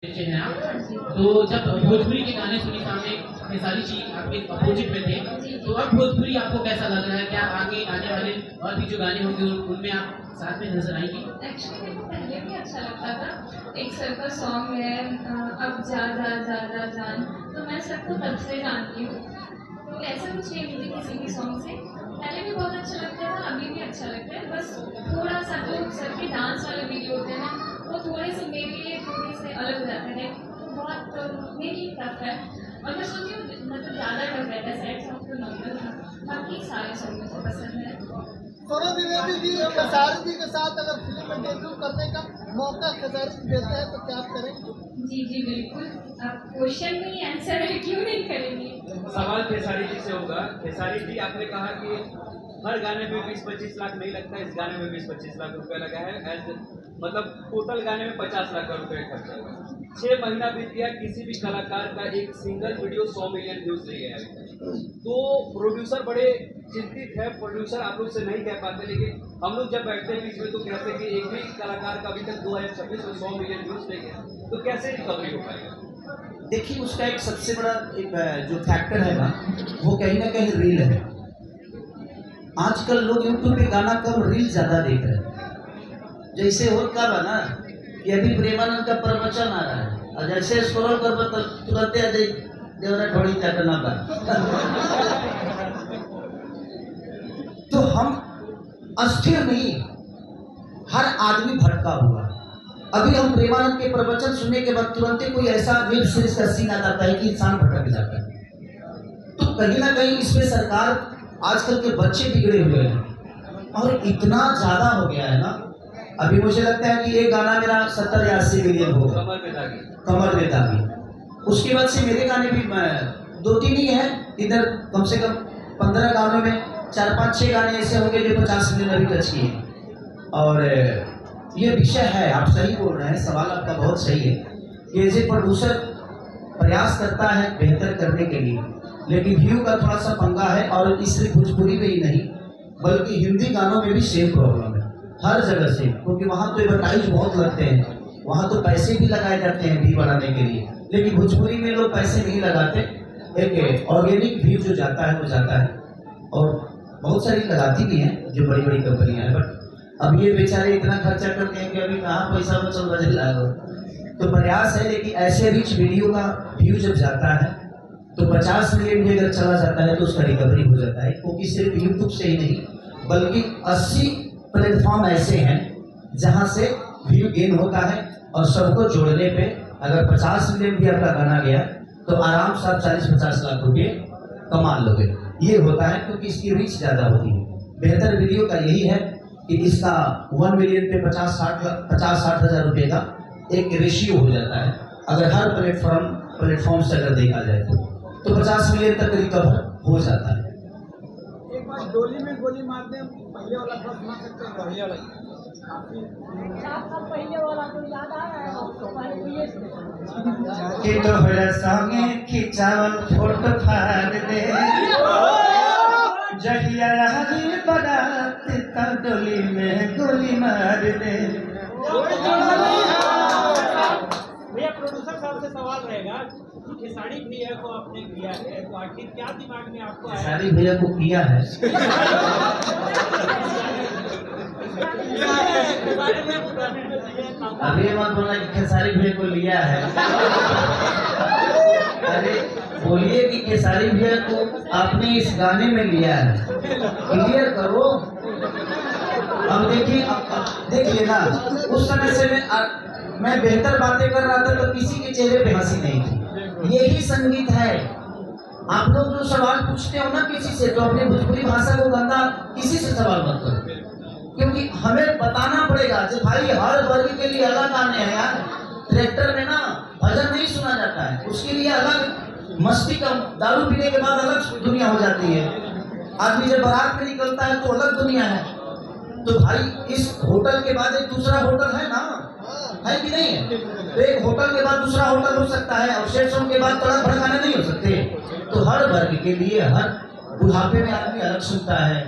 हैं आप, तो जब भोजपुरी के गाने सुनी सामने खेसारी जी आपके अपोजिट में थे, तो अब भोजपुरी आपको कैसा लग रहा है? क्या आगे आने वाले और भी जो गाने होंगे उनमें आप साथ में नजर आएंगे? एक्चुअली मेरे को पहले भी अच्छा लगता था। एक सर का सॉन्ग है अब जा जा जा जा जान, तो मैं सबको तब से जानती हूँ। तो ऐसा कुछ नहीं मुझे किसी भी सॉन्ग से पहले भी बहुत अच्छा लगता था, अभी भी अच्छा लगता है। बस थोड़ा सा जो सर के डांस वाले वीडियो होते हैं ना, वो थोड़े से मेरे लिए थोड़े से अलग हो जाते हैं, बहुत मेरे लिए टफ है। और मैं सोचती हूँ मतलब ज़्यादा टफ रहता है, सैड सॉन्ग तो नॉर्मल था, बाकी सारे सॉन्ग मुझे पसंद है। सौरभ द्विवेदी जी खेसारी जी के साथ अगर फिल्म में डेब्यू करने का मौका खेसारी जी देते हैं तो क्या आप करेंगे? जी जी बिल्कुल, आप क्वेश्चन में ही आंसर है, क्यों नहीं करेंगे। सवाल खेसारी जी से होगा। खेसारी जी, आपने कहा कि हर गाने में 20-25 लाख नहीं लगता, इस गाने में 20-25 लाख रुपए लगा है। मतलब टोटल गाने में 50 लाख का रुपए खर्चा हुआ है। 6 महीना बीत गया, किसी भी कलाकार का एक सिंगल वीडियो 100 मिलियन व्यूज नहीं है अभी तक। तो प्रोड्यूसर बड़े चिंतित है। प्रोड्यूसर आप लोग से नहीं कह पाते, लेकिन हम लोग जब बैठते हैं बीच में तो कहते हैं कि एक भी कलाकार का अभी तक 2026 में 100 मिलियन व्यूज नहीं है, तो कैसे रिकवरी हो पाएगा? देखिए, उसका एक सबसे बड़ा एक जो फैक्टर है ना, वो कहीं ना कहीं रील है। आजकल लोग यूट्यूब पे गाना कम, रील ज्यादा देख रहे हैं। जैसे हो क्या बना कि अभी प्रेमानंद का प्रवचन आ रहा है और जैसे स्क्रॉल कर तो तुरंत देवरा थोड़ी चटना बा। तो हम अस्थिर नहीं, हर आदमी भटका हुआ। अभी हम प्रेमानंद के प्रवचन सुनने के बाद तुरंत कोई ऐसा वेब सीरीज का सीन आ जाता है कि इंसान भटक जाता है। तो कहीं ना कहीं इसमें सरकार, आजकल के बच्चे बिगड़े हुए हैं और इतना ज्यादा हो गया है ना। अभी मुझे लगता है कि ये गाना मेरा 70 या 80 मिलियन होगा, कमर में दागी। उसके बाद से मेरे गाने भी 2-3 ही है इधर, कम से कम 15 गानों में 4-5-6 गाने ऐसे होंगे जो 50 मिलियन अभी टच किए। और ये विषय है, आप सही बोल रहे हैं, सवाल आपका बहुत सही है कि एज ए प्रोड्यूसर प्रयास करता है बेहतर करने के लिए, लेकिन व्यू का थोड़ा सा पंगा है। और इसलिए भोजपुरी में ही नहीं बल्कि हिंदी गानों में भी सेम प्रॉब्लम है, हर जगह से। क्योंकि वहाँ तो एडवर्टाइज बहुत लगते हैं, वहाँ तो पैसे भी लगाए जाते हैं व्यू बढ़ाने के लिए, लेकिन भोजपुरी में लोग पैसे नहीं लगाते। एक ऑर्गेनिक व्यू जो जाता है वो जाता है, और बहुत सारी लगाती भी हैं जो बड़ी बड़ी कंपनियां हैं। बट अब ये बेचारे इतना खर्चा करते हैं कि अभी कहाँ पैसा बचल बजट लागो। तो प्रयास है, लेकिन ऐसे रिच वीडियो का व्यू जब जाता है तो 50 मिलियन भी अगर चला जाता है तो उसका रिकवरी हो जाता है। क्योंकि सिर्फ यूट्यूब से ही नहीं बल्कि 80 प्लेटफॉर्म ऐसे हैं जहाँ से व्यू गेन होता है, और सबको जोड़ने पे अगर 50 मिलियन भी आपका गाना गया तो आराम से आप 40-50 लाख रुपये कमा लोगे। ये होता है क्योंकि इसकी रीच ज़्यादा होती है। बेहतर वीडियो का यही है कि इसका 1 मिलियन पे 50-60 हज़ार रुपये का एक रेशियो हो जाता है। अगर हर प्लेटफॉर्म से अगर देखा जाए तो 50 मिलियन तक रिकवर हो जाता है। एक बार डोली में गोली मार दे, पहले वाला थोड़ा सुना सकते हैं? पहले वाला 4 साल पहले वाला तो याद आ रहा है आपको? कि तोहरा संगे खिंचावल फोटो फाड़ दे, जहिया राजी बारात ता डोली में गोली मार दे। भैया, प्रोड्यूसर साहब से सवाल रहेगा कि खेसारी भैया को आपने किया है, तो आखिर क्या दिमाग में आपको आया? खेसारी भैया को किया है अभी मत बोलना कि खेसारी भैया को लिया है। अरे बोलिए कि खेसारी भैया को आपने इस गाने में लिया है, क्लियर करो। अब देखिए, देख लेना, उस समय से मैं बेहतर बातें कर रहा था तो किसी के चेहरे पे हंसी नहीं थी। यही संगीत है। आप लोग जो सवाल पूछते हो ना किसी से, तो अपनी भोजपुरी भाषा को गंदा किसी से सवाल मत करो, क्योंकि हमें बताना पड़ेगा कि भाई हर वर्ग के लिए अलग गाने हैं यार। ट्रैक्टर में ना भजन नहीं सुना जाता है, उसके लिए अलग मस्ती का, दारू पीने के बाद अलग दुनिया हो जाती है। आदमी जब बारात में निकलता है तो अलग दुनिया है। तो भाई इस होटल के बाद एक दूसरा होटल है ना, है कि नहीं है? तो एक होटल के बाद दूसरा होटल हो सकता है, और स्टेशन के बाद तड़क भड़काने नहीं हो सकते। तो हर वर्ग के लिए, हर बुढ़ापे में आदमी अलग सुनता है,